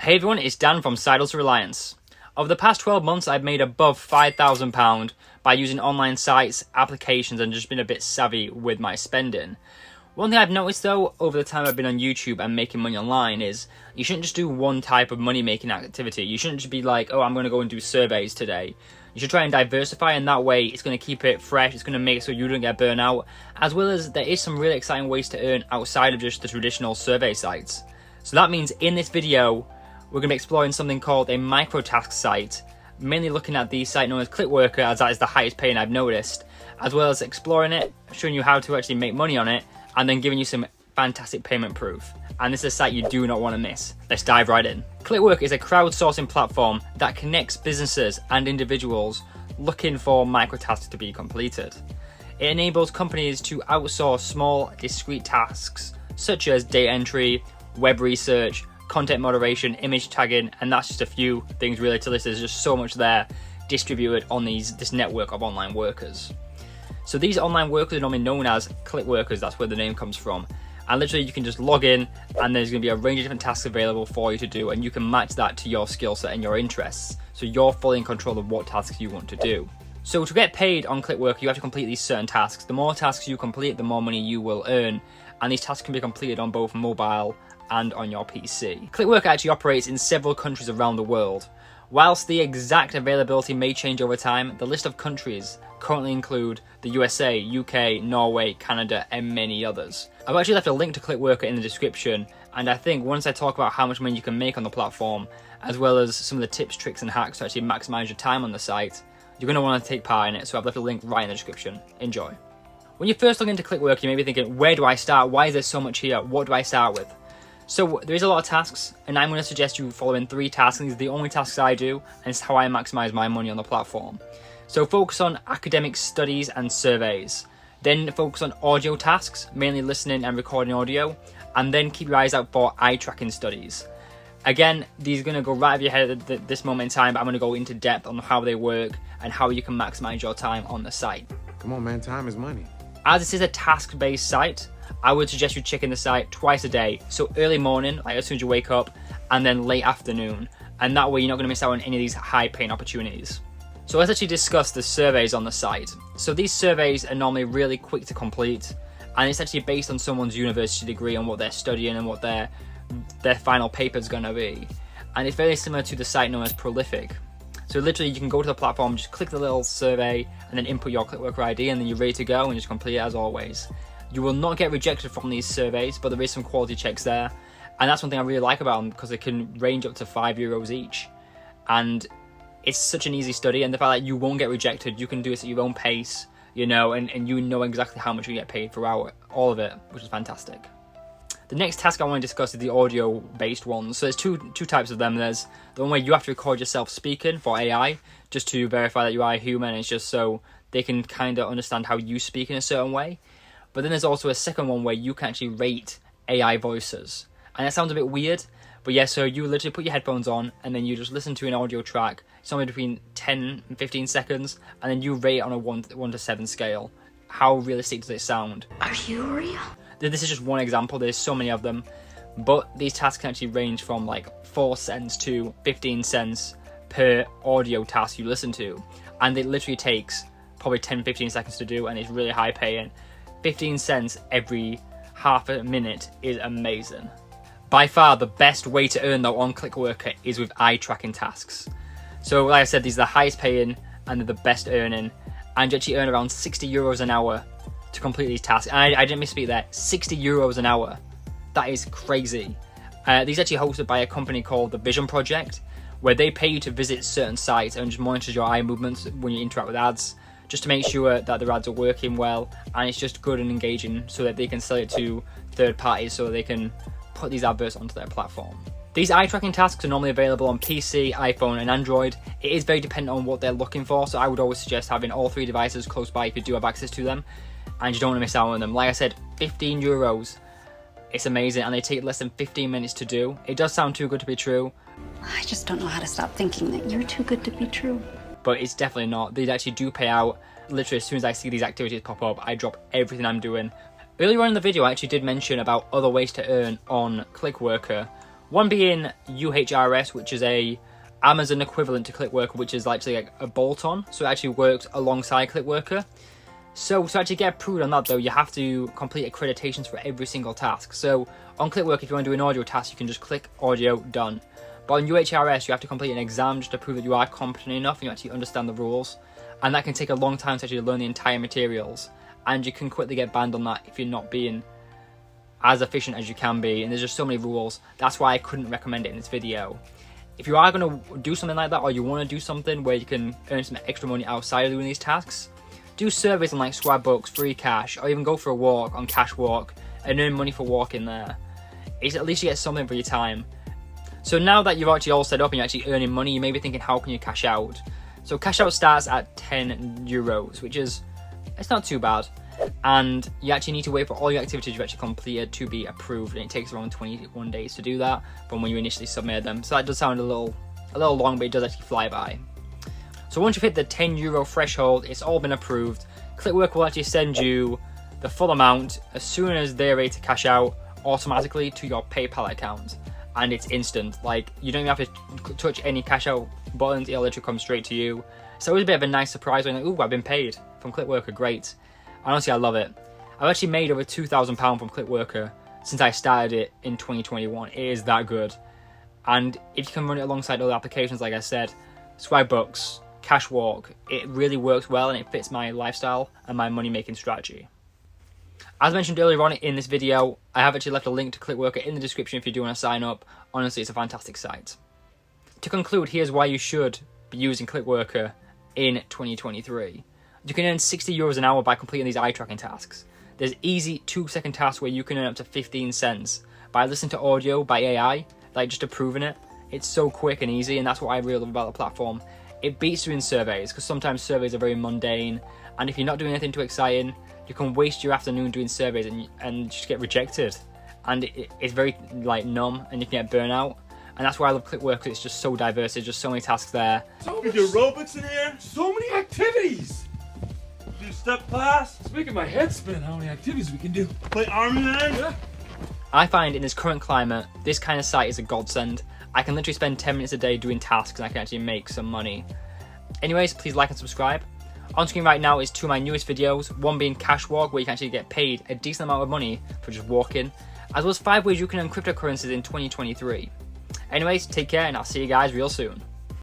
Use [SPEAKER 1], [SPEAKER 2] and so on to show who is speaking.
[SPEAKER 1] Hey everyone, it's Dan from Sidehustle Reliance. Over the past 12 months, I've made above £5,000 by using online sites, applications, and just been a bit savvy with my spending. One thing I've noticed though, over the time I've been on YouTube and making money online is, you shouldn't just do one type of money-making activity. You shouldn't just be like, oh, I'm going to go and do surveys today. You should try and diversify, and that way it's going to keep it fresh, it's going to make it so you don't get burnt out, as well as there is some really exciting ways to earn outside of just the traditional survey sites. So that means in this video, we're going to be exploring something called a Microtask site, mainly looking at the site known as Clickworker, as that is the highest paying I've noticed, as well as exploring it, showing you how to actually make money on it, and then giving you some fantastic payment proof. And this is a site you do not want to miss. Let's dive right in. Clickwork is a crowdsourcing platform that connects businesses and individuals looking for microtasks to be completed. It enables companies to outsource small, discrete tasks such as data entry, web research, content moderation, image tagging, and that's just a few things really to list. There's just so much there distributed on this network of online workers. So these online workers are normally known as Clickworkers, that's where the name comes from. And literally you can just log in and there's going to be a range of different tasks available for you to do, and you can match that to your skill set and your interests. So you're fully in control of what tasks you want to do. So to get paid on Clickworker, you have to complete these certain tasks. The more tasks you complete, the more money you will earn. And these tasks can be completed on both mobile and on your PC. Clickworker actually operates in several countries around the world. Whilst the exact availability may change over time, the list of countries currently include the USA, UK, Norway, Canada, and many others. I've actually left a link to Clickworker in the description, and I think once I talk about how much money you can make on the platform, as well as some of the tips, tricks, and hacks to actually maximize your time on the site, you're going to want to take part in it, so I've left a link right in the description. Enjoy. When you first log into Clickworker, you may be thinking, where do I start? Why is there so much here? What do I start with? So there is a lot of tasks, and I'm going to suggest you follow in 3 tasks. These are the only tasks I do, and it's how I maximize my money on the platform. So focus on academic studies and surveys. Then focus on audio tasks, mainly listening and recording audio, and then keep your eyes out for eye tracking studies. Again, these are going to go right over your head at this moment in time, but I'm going to go into depth on how they work and how you can maximize your time on the site.
[SPEAKER 2] Come on, man, time is money.
[SPEAKER 1] As this is a task-based site, I would suggest you checking the site twice a day. So early morning, like as soon as you wake up, and then late afternoon. And that way you're not going to miss out on any of these high-paying opportunities. So let's actually discuss the surveys on the site. So these surveys are normally really quick to complete, and it's actually based on someone's university degree and what they're studying and what their final paper is going to be. And it's very similar to the site known as Prolific. So literally you can go to the platform, just click the little survey, and then input your Clickworker ID, and then you're ready to go and just complete it as always. You will not get rejected from these surveys, but there is some quality checks there. And that's one thing I really like about them, because they can range up to €5 each. And it's such an easy study, and the fact that you won't get rejected, you can do it at your own pace, you know, and you know exactly how much you get paid throughout all of it, which is fantastic. The next task I want to discuss is the audio-based ones. So there's two types of them. There's the one where you have to record yourself speaking for AI, just to verify that you are a human. It's just so they can kind of understand how you speak in a certain way. But then there's also a second one where you can actually rate AI voices. And that sounds a bit weird, but yeah, so you literally put your headphones on, and then you just listen to an audio track, somewhere between 10 and 15 seconds, and then you rate it on a 1 to 7 scale. How realistic does it sound?
[SPEAKER 3] Are you real?
[SPEAKER 1] This is just one example, there's so many of them, but these tasks can actually range from like 4 cents to 15 cents per audio task you listen to, and it literally takes probably 10-15 seconds to do, and it's really high paying. 15 cents every half a minute is amazing. By far the best way to earn though on Clickworker is with eye tracking tasks. So like I said, these are the highest paying and they're the best earning, and you actually earn around €60 an hour to complete these tasks. And I didn't misspeak there, €60 an hour. That is crazy. These are actually hosted by a company called the Vision Project, where they pay you to visit certain sites and just monitor your eye movements when you interact with ads, just to make sure that the ads are working well and it's just good and engaging, so that they can sell it to third parties so they can put these adverts onto their platform. These eye tracking tasks are normally available on PC, iPhone, and Android. It is very dependent on what they're looking for, so I would always suggest having all 3 devices close by if you do have access to them, and you don't want to miss out on them. Like I said, €15, it's amazing, and they take less than 15 minutes to do. It does sound too good to be true.
[SPEAKER 3] I just don't know how to stop thinking that you're too good to be true.
[SPEAKER 1] But it's definitely not. They actually do pay out. Literally as soon as I see these activities pop up, I drop everything I'm doing. Earlier on in the video I actually did mention about other ways to earn on Clickworker. One being UHRS, which is a Amazon equivalent to Clickworker, which is actually like a bolt-on, so it actually works alongside Clickworker. So to actually get approved on that though, you have to complete accreditations for every single task. So on Clickworker, if you want to do an audio task, you can just click audio, done. But on UHRS, you have to complete an exam just to prove that you are competent enough and you actually understand the rules. And that can take a long time to actually learn the entire materials. And you can quickly get banned on that if you're not being as efficient as you can be. And there's just so many rules. That's why I couldn't recommend it in this video. If you are going to do something like that, or you want to do something where you can earn some extra money outside of doing these tasks, do surveys on like Swagbucks, Free Cash, or even go for a walk on Cash Walk and earn money for walking there. It's at least you get something for your time. So now that you're actually all set up and you're actually earning money, you may be thinking, how can you cash out? So cash out starts at €10, which is, it's not too bad. And you actually need to wait for all your activities you've actually completed to be approved, and it takes around 21 days to do that from when you initially submit them. So that does sound a little long, but it does actually fly by. So once you've hit the €10 threshold, it's all been approved. Clickworker will actually send you the full amount as soon as they're ready to cash out automatically to your PayPal account. And it's instant. Like, you don't even have to touch any cash out buttons, it'll literally come straight to you. So it was a bit of a nice surprise when like, ooh, I've been paid from Clickworker, great. Honestly, I love it. I've actually made over £2,000 from Clickworker since I started it in 2021. It is that good. And if you can run it alongside other applications, like I said, Swagbucks, Cash Walk, it really works well and it fits my lifestyle and my money making strategy. As mentioned earlier on in this video, I have actually left a link to Clickworker in the description if you do want to sign up. Honestly, it's a fantastic site. To conclude, here's why you should be using Clickworker in 2023. You can earn €60 an hour by completing these eye tracking tasks. There's easy 2-second tasks where you can earn up to 15 cents by listening to audio by AI, like just approving it. It's so quick and easy, and that's what I really love about the platform. It beats doing surveys, because sometimes surveys are very mundane, and if you're not doing anything too exciting, you can waste your afternoon doing surveys and just get rejected. And it's very like numb, and you can get burnout. And that's why I love Clickworker, because it's just so diverse. There's just so many tasks there.
[SPEAKER 2] So we do aerobics in here.
[SPEAKER 4] So many activities!
[SPEAKER 2] Do step class.
[SPEAKER 4] It's making my head spin how many activities we can do.
[SPEAKER 2] Play Army Man.
[SPEAKER 4] Yeah.
[SPEAKER 1] I find in this current climate, this kind of site is a godsend. I can literally spend 10 minutes a day doing tasks and I can actually make some money. Anyways, please like and subscribe. On screen right now is two of my newest videos, one being Cash Walk, where you can actually get paid a decent amount of money for just walking, as well as 5 ways you can earn cryptocurrencies in 2023. Anyways, take care and I'll see you guys real soon.